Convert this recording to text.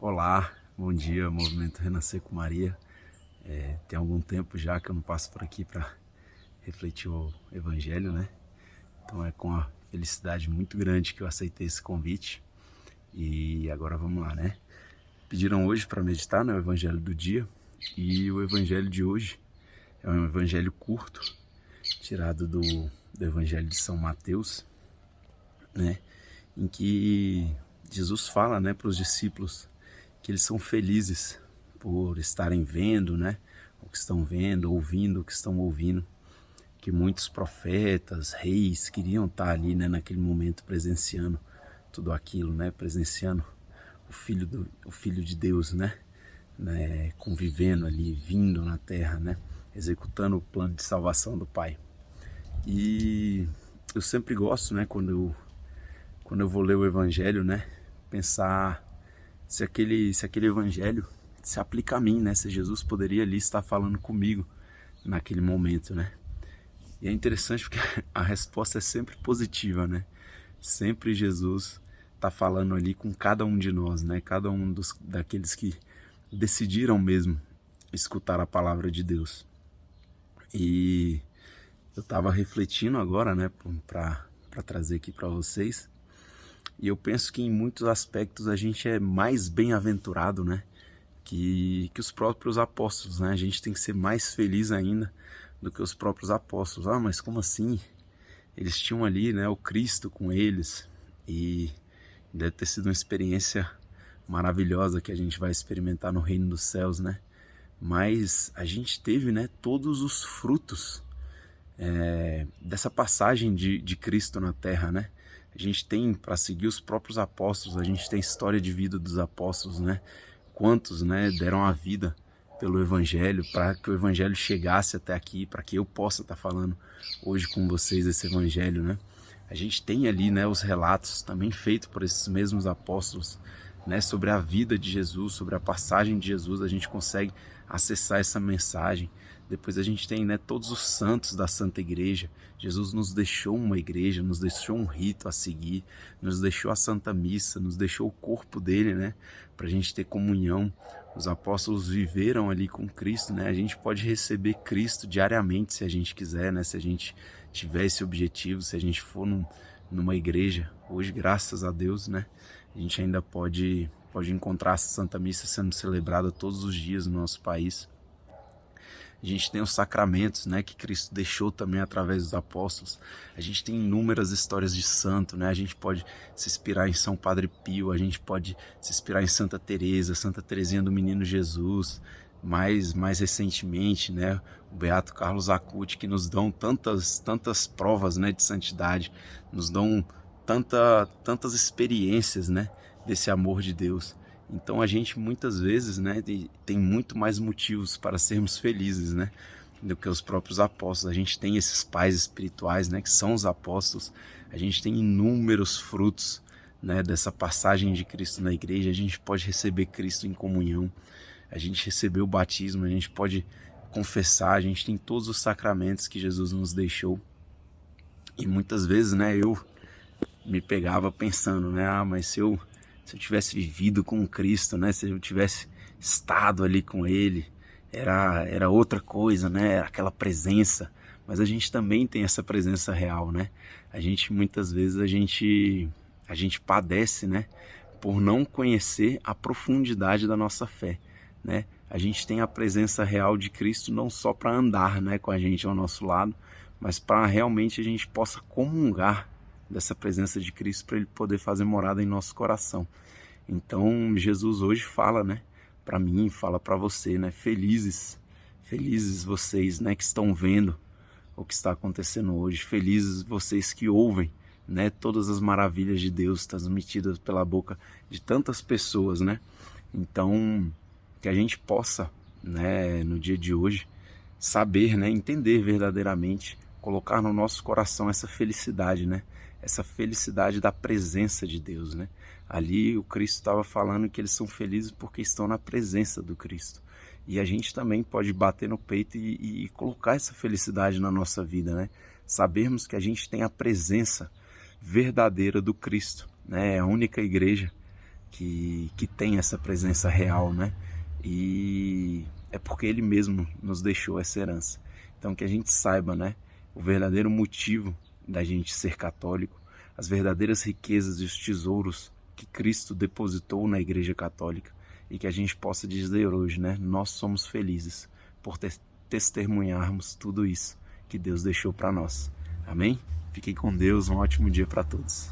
Olá, bom dia, Movimento Renascer com Maria. Tem algum tempo já que eu não passo por aqui para refletir o Evangelho, né? Então é com a felicidade muito grande que eu aceitei esse convite. E agora vamos lá, né? Pediram hoje para meditar no Evangelho do dia, e o Evangelho de hoje é um Evangelho curto, tirado do Evangelho de São Mateus, né? Em que Jesus fala, né, para os discípulos que eles são felizes por estarem vendo, né, o que estão vendo, ouvindo o que estão ouvindo, que muitos profetas, reis queriam estar ali, né, naquele momento presenciando tudo aquilo, né, presenciando o Filho de Deus, né, convivendo ali, vindo na terra, né, executando o plano de salvação do Pai. E eu sempre gosto, né, quando eu vou ler o Evangelho, né, pensar se aquele Evangelho se aplica a mim, né, se Jesus poderia ali estar falando comigo naquele momento, né. E é interessante porque a resposta é sempre positiva, né, sempre Jesus está falando ali com cada um de nós, né, cada um daqueles que decidiram mesmo escutar a palavra de Deus. E eu estava refletindo agora, né, para trazer aqui para vocês. E eu penso que em muitos aspectos a gente é mais bem-aventurado, né, que os próprios apóstolos, né? A gente tem que ser mais feliz ainda do que os próprios apóstolos. Ah, mas como assim? Eles tinham ali, né, o Cristo com eles, e deve ter sido uma experiência maravilhosa que a gente vai experimentar no reino dos céus, né? Mas a gente teve, né, todos os frutos dessa passagem de Cristo na Terra, né? A gente tem, para seguir os próprios apóstolos, a gente tem a história de vida dos apóstolos, né? Quantos, né, deram a vida pelo Evangelho, para que o Evangelho chegasse até aqui, para que eu possa estar falando hoje com vocês esse Evangelho, né? A gente tem ali, né, os relatos também feitos por esses mesmos apóstolos, né, sobre a vida de Jesus, sobre a passagem de Jesus. A gente consegue acessar essa mensagem. Depois a gente tem, né, todos os santos da Santa Igreja. Jesus nos deixou uma igreja, nos deixou um rito a seguir, nos deixou a Santa Missa, nos deixou o corpo dele, né, para a gente ter comunhão. Os apóstolos viveram ali com Cristo, né? A gente pode receber Cristo diariamente se a gente quiser, né? Se a gente tiver esse objetivo, se a gente for numa igreja. Hoje, graças a Deus, né, a gente ainda pode encontrar a Santa Missa sendo celebrada todos os dias no nosso país. A gente tem os sacramentos, né, que Cristo deixou também através dos apóstolos. A gente tem inúmeras histórias de santo, né? A gente pode se inspirar em São Padre Pio, a gente pode se inspirar em Santa Teresa, Santa Teresinha do Menino Jesus, mais recentemente, né, o Beato Carlos Acutis, que nos dão tantas provas, né, de santidade, nos dão tantas experiências, né, desse amor de Deus. Então a gente muitas vezes, né, tem muito mais motivos para sermos felizes, né, do que os próprios apóstolos. A gente tem esses pais espirituais, né, que são os apóstolos. A gente tem inúmeros frutos, né, dessa passagem de Cristo na igreja. A gente pode receber Cristo em comunhão. A gente recebeu o batismo, a gente pode confessar, a gente tem todos os sacramentos que Jesus nos deixou. E muitas vezes, né, eu me pegava pensando, né, mas se eu tivesse vivido com Cristo, né, se eu tivesse estado ali com Ele, era outra coisa, né, aquela presença. Mas a gente também tem essa presença real, né? A gente, muitas vezes, a gente padece, né, por não conhecer a profundidade da nossa fé, né? A gente tem a presença real de Cristo não só para andar, né, com a gente ao nosso lado, mas para realmente a gente possa comungar dessa presença de Cristo, para Ele poder fazer morada em nosso coração. Então Jesus hoje fala, né, para mim, fala para você, né, felizes vocês, né, que estão vendo o que está acontecendo hoje, felizes vocês que ouvem, né, todas as maravilhas de Deus transmitidas pela boca de tantas pessoas, né. Então que a gente possa, né, no dia de hoje, saber, né, entender verdadeiramente, colocar no nosso coração essa felicidade, né, essa felicidade da presença de Deus, né. Ali o Cristo estava falando que eles são felizes porque estão na presença do Cristo. E a gente também pode bater no peito e colocar essa felicidade na nossa vida, né. Sabermos que a gente tem a presença verdadeira do Cristo, né, é a única igreja que tem essa presença real, né? E é porque Ele mesmo nos deixou essa herança. Então que a gente saiba, né, o verdadeiro motivo da gente ser católico, as verdadeiras riquezas e os tesouros que Cristo depositou na Igreja Católica, e que a gente possa dizer hoje, né, nós somos felizes por testemunharmos tudo isso que Deus deixou para nós. Amém? Fiquem com Deus, um ótimo dia para todos.